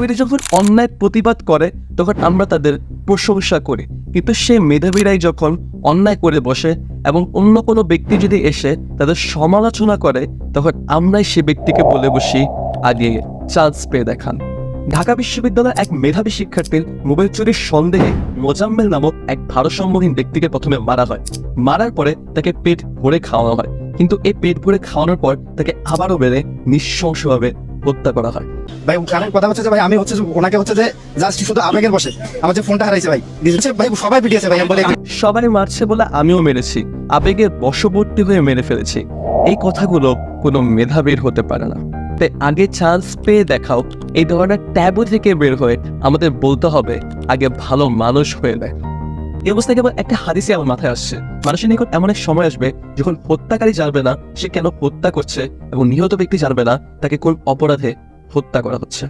মেধাবীরা যখন অন্যায় প্রতিবাদ করে তখন আমরা তাদের প্রশংসা করি, কিন্তু সেই মেধাবীরাই যখন অন্যায় করে বসে এবং অন্য কোনো ব্যক্তি যদি এসে তাদের সমালোচনা করে তখন আমরাই সে ব্যক্তিকে বলে বসি আগে চান্স পেয়ে দেখান। ঢাকা বিশ্ববিদ্যালয়ের এক মেধাবী শিক্ষার্থীর মোবাইল চুরির সন্দেহে মোজাম্মেল নামক এক ভারসাম্যহীন ব্যক্তিকে প্রথমে মারা হয়। মারার পরে তাকে পেট ভরে খাওয়ানো হয়, কিন্তু এই পেট ভরে খাওয়ানোর পর তাকে আবারও বেড়ে নৃশংসভাবে হত্যা করা হয়। ভাই কারণ কথা হচ্ছে যে ভাই আমি হচ্ছে ওনাকে হচ্ছে যে জাস্ট শুধু আবেগের বসে আমার যে ফোনটা হারাইছে ভাই দিয়েছে ভাই, সবাই পিটিয়েছে ভাই। আমি বলে সবাই মারছে বলে আমিও মেরেছি, আবেগের বশবর্তী হয়ে মেরে ফেলেছি। এই কথাগুলো কোনো মেধাবীর হতে পারে না। তাই আগে চান্স পেয়ে দেখাও, এই ধরনের ট্যাবু থেকে বের হয়ে আমাদের বলতে হবে আগে ভালো মানুষ হয়ে দেখ। এই অবস্থায় কেবল একটা হাদিসে আমার মাথায় আসছে, মানুষের নিকট এমন এক সময় আসবে যখন হত্যাকারী জানবে না সে কেন হত্যা করছে এবং নিহত ব্যক্তি জানবে না তাকে কোন অপরাধে হত্যা করা হচ্ছে।